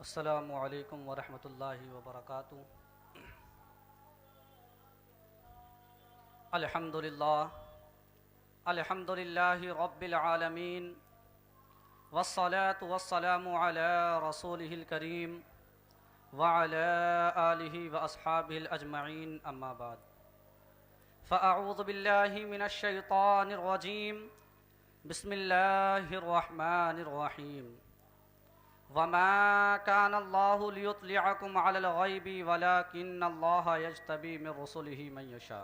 अस्सलामु अलैकुम वरहमतुल्लाहि वबरकातुहू। अल्हम्दुलिल्लाहि रब्बिल आलमीन वस्सलातु वस्सलामु अला रसूलिहिल करीम व अला आलिहि व अस्हाबिहिल अजमईन, अम्मा बाद। फ़अऊज़ु बिल्लाहि मिनश शैतानिर रजीम, बिस्मिल्लाहिर रहमानिर रहीम। वमा कानल्लाहु लियुत्लिअकुम अलल गैबि वलाकिन्नल्लाह यज्तबी मिन रुसुलिहि मन यशा।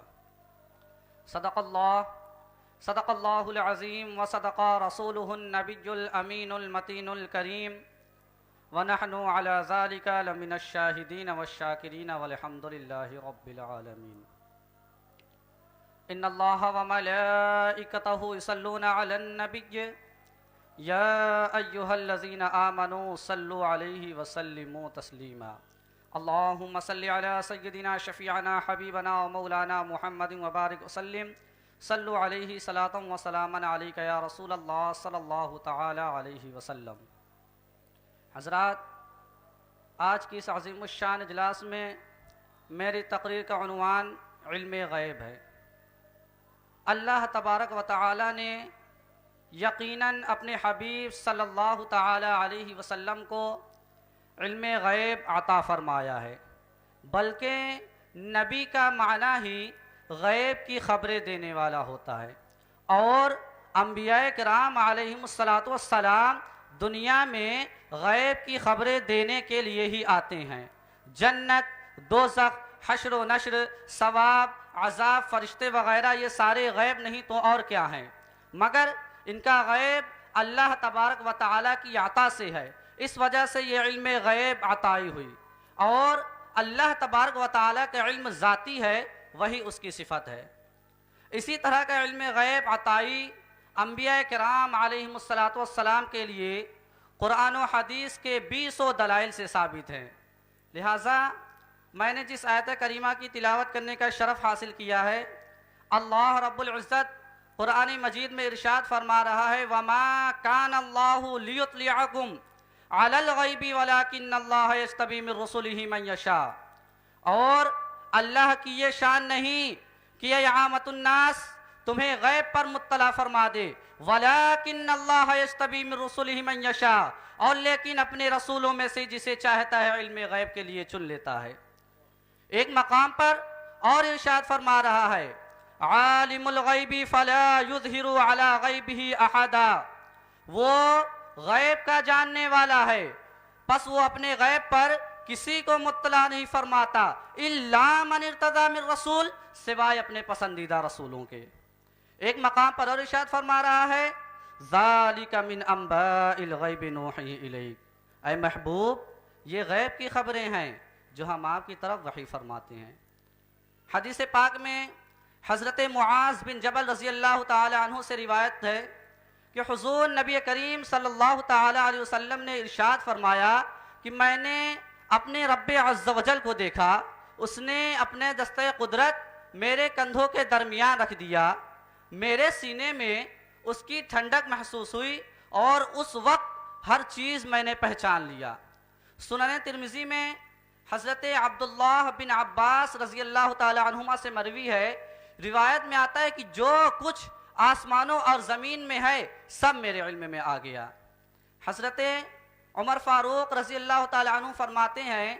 सदक़ल्लाहुल अज़ीम व सदक़ा रसूलुहुन नबियुल अमीनुल मतीनुल करीम व नहनु अला ज़ालिका लमिनश शाहिदीन वश्शाकिरीन वल्हम्दुलिल्लाहि रब्बिल आलमीन। इन्नल्लाह व मलाइकतहु युसल्लूना अलन नबिय्य या अय्युहल्लज़ीना आमनू सल्लु अलैहि व सल्लिमू तस्लीमा। अल्लाहुम्मा सल्लि अला सय्यिदिना शफ़ीअना हबीबना व मौलाना मुहम्मदिन व बारिक वसल्लिम। सल्लु अलैहि सलातम व सलामन अलैका या रसूलल्लाह सल्लल्लाहु तआला अलैहि वसल्लम। हज़रात, आज की इस अज़ीमुश्शान इजलास में मेरी तकरीर का उन्वान इल्म गैब है। अल्लाह तबारक व तआला ने यकीनन अपने हबीब सल्लल्लाहु तआला अलैहि वसल्लम को इल्म गैब अता फरमाया है, बल्कि नबी का माना ही गैब की खबरें देने वाला होता है। और अंबिया किराम अलैहिमुस्सलातु वस्सलाम दुनिया में गैब की खबरें देने के लिए ही आते हैं। जन्नत, दोज़ख, हश्र व नश्र, सवाब, अज़ाब, फरिश्ते वगैरह ये सारे गैब नहीं तो और क्या हैं, मगर इनका गैब अल्लाह तबारक व तआला की अता से है। इस वजह से ये इल्म गैब अताई हुई। और अल्लाह तबारक व तआला का इल्म ज़ाती है, वही उसकी सिफत है। इसी तरह का इल्म गैब अताई अंबिया किराम अलैहिमुस्सलातु वस्सलाम के लिए कुरान और हदीस के 20 दलाइल से साबित है। लिहाजा मैंने जिस आयत करीमा की तिलावत करने का शरफ़ हासिल किया है, अल्लाह रब्बुल इज़्ज़त कुरान मजीद में इरशाद फरमा रहा है, वमा कानल्लाहु लियुत्लिअकुम अलल गैबि वलाकिन्नल्लाह यज्तबी मिन रुसुलिहि मन यशा। और अल्लाह की ये शान नहीं कि ये आमतुन्नास तुम्हें गैब पर मुत्तला फरमा दे, वलाकिन्नल्लाह यज्तबी मिन रुसुलिहि मन यशा, और लेकिन अपने रसूलों में से जिसे चाहता है इल्म गैब के लिए चुन लेता है। एक मकाम पर और इरशाद फरमा रहा है, आलिमुल गैबी फला युज़हिरु अला गैबिही अहदा। वो गैब का जानने वाला है, बस वो अपने गैब पर किसी को मुत्तला नहीं फरमाता, इल्ला मन इर्तज़ा मिन रसूल, सिवाय अपने पसंदीदा रसूलों के। एक मकाम पर और इरशाद फरमा रहा है, ज़ालिका मिन अंबाइल गैबि नूही इलैक। ऐ महबूब, ये गैब की खबरें हैं जो हम आपकी तरफ वही फरमाते हैं। हदीस पाक में हज़रत मुआज़ बिन जबल रज़ी अल्लाह ताला अन्हु से रिवायत है कि हुज़ूर नबी करीम सल्लल्लाहु ताला अलैहि वसल्लम ने इरशाद फरमाया कि मैंने अपने रब्बे अज़्ज़ वजल को देखा, उसने अपने दस्ते कुदरत मेरे कंधों के दरमियान रख दिया, मेरे सीने में उसकी ठंडक महसूस हुई और उस वक्त हर चीज़ मैंने पहचान लिया। सुनन तिरमिज़ी में हज़रत अब्दुल्लाह बिन अब्बास रज़ी अल्लाह ताला अन्हुमा से मरवी है, रिवायत में आता है कि जो कुछ आसमानों और ज़मीन में है सब मेरे इल्म में आ गया। हज़रत उमर फ़ारूक रज़ी अल्लाह ताला अन्हु फरमाते हैं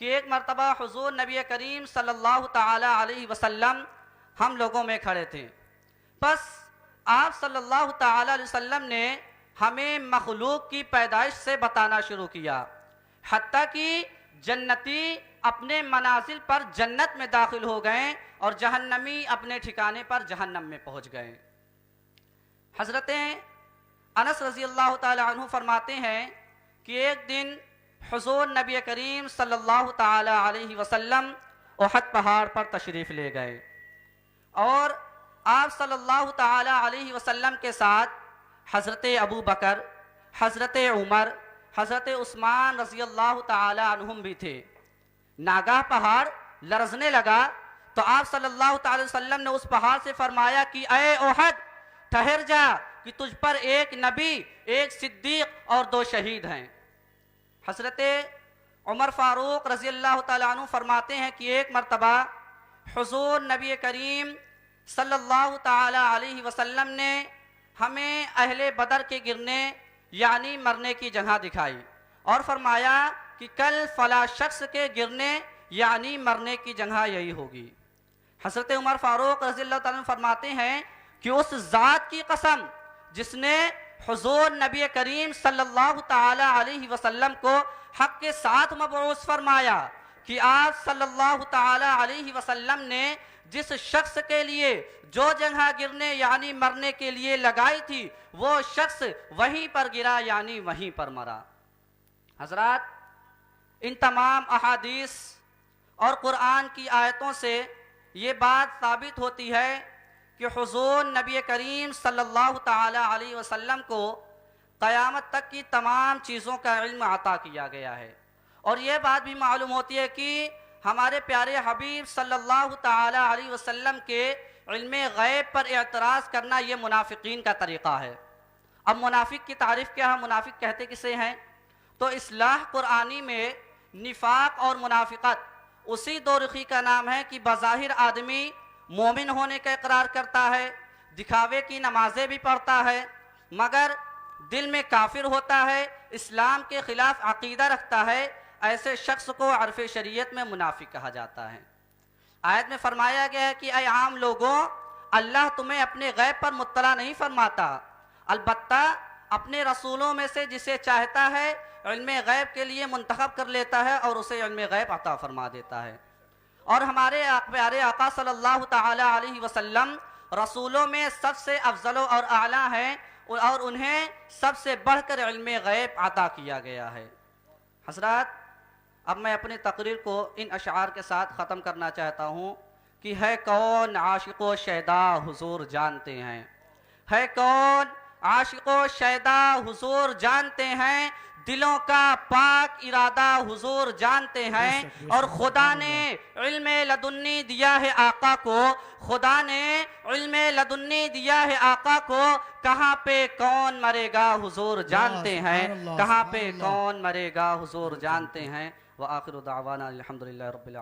कि एक मरतबा हुज़ूर नबी करीम सल्लल्लाहु ताला अलैहि वसल्लम हम लोगों में खड़े थे। बस आप सल्लल्लाहु ताला अलैहि वसल्लम ने हमें मखलूक की पैदाइश से बताना शुरू किया, हत्ता कि जन्नती अपने मनाजिल पर जन्नत में दाखिल हो गए और जहन्नमी अपने ठिकाने पर जहन्नम में पहुंच गए। हज़रत अनस रज़ी अल्लाह ताला अन्हु फरमाते हैं कि एक दिन हुज़ूर नबी करीम सल्लल्लाहु ताला अलैहि वसल्लम उहद पहाड़ पर तशरीफ़ ले गए और आप सल्लल्लाहु ताला अलैहि वसल्लम के साथ हज़रत अबू बकर, हज़रत उमर, हज़रत उस्मान रज़ी अल्लाह ताला अन्हुम भी थे। नागाह पहाड़ लरज़ने लगा तो आप सल्लल्लाहु ताला वसल्लम ने उस पहाड़ से फरमाया कि ए उहद, ठहर जा कि तुझ पर एक नबी, एक सिद्दीक और 2 शहीद हैं। हज़रत उमर फ़ारूक रज़ी अल्लाह ताला अन्हु फरमाते हैं कि एक मरतबा हुज़ूर नबी करीम सल्लल्लाहु ताला अलैहि वसल्लम ने हमें अहले बदर के गिरने यानी मरने की जगह दिखाई और फरमाया कि कल फला शख्स के गिरने यानी मरने की जगह यही होगी। हज़रत उमर फ़ारूक रज़ी अल्लाह ताला अन्हु फरमाते हैं कि उस ज़ात की कसम जिसने हुज़ूर नबी करीम सल्लल्लाहु ताला अलैहि वसल्लम को हक के साथ मबऊस फरमाया कि आप सल्लल्लाहु ताला अलैहि वसल्लम ने जिस शख्स के लिए जो जगह गिरने यानी मरने के लिए लगाई थी वो शख्स वहीं पर गिरा यानी वहीं पर मरा। हजरात, इन तमाम अहादीस और कुरान की आयतों से ये बात साबित होती है कि हुज़ूर नबी करीम सल्लल्लाहु ताला अलैहि वसल्लम को क़यामत तक की तमाम चीज़ों का इल्म अता किया गया है। और ये बात भी मालूम होती है कि हमारे प्यारे हबीब सल्लल्लाहु ताला अलैहि वसल्लम के इल्म गैब पर एतराज़ करना ये मुनाफिकीन का तरीक़ा है। अब मुनाफिक की तारीफ़ क्या है, मुनाफिक कहते किसे हैं? तो इस्लाह कुरानी में निफाक और मुनाफिकत उसी दो रुखी का नाम है कि बज़ाहिर आदमी मोमिन होने का इकरार करता है, दिखावे की नमाजें भी पढ़ता है, मगर दिल में काफिर होता है, इस्लाम के खिलाफ अकीदा रखता है। ऐसे शख्स को अर्फ़ शरीयत में मुनाफिक कहा जाता है। आयत में फरमाया गया है कि ऐ आम लोगों, अल्लाह तुम्हें अपने गैब पर मुत्तला नहीं फरमाता, अलबत्ता अपने रसूलों में से जिसे चाहता है इल्म गैब के लिए मुंतखब कर लेता है और उसे इल्म गैब अता फरमा देता है। और हमारे प्यारे आका सल्लल्लाहु ताला अलैहि वसल्लम रसूलों में सबसे अफजल और आला हैं और उन्हें सबसे बढ़कर इल्म गैब अता किया गया है। हज़रात, अब मैं अपनी तकरीर को इन अशार के साथ ख़त्म करना चाहता हूँ कि है कौन आशिक़ो शैदा हुज़ूर जानते हैं, है कौन आशिक़ो शैदा हुज़ूर जानते हैं, दिलों का पाक इरादा हुजूर जानते हैं। और खुदा ने इल्म लदुन्नी दिया है आका को, खुदा ने इल्म लदुन्नी दिया है आका को, कहाँ पे कौन मरेगा हुजूर जानते हैं, कहाँ पे कौन मरेगा हुजूर जानते हैं। व आखिरु दावाना अल्हम्दुलिल्लाहि रब्बिल आलमीन।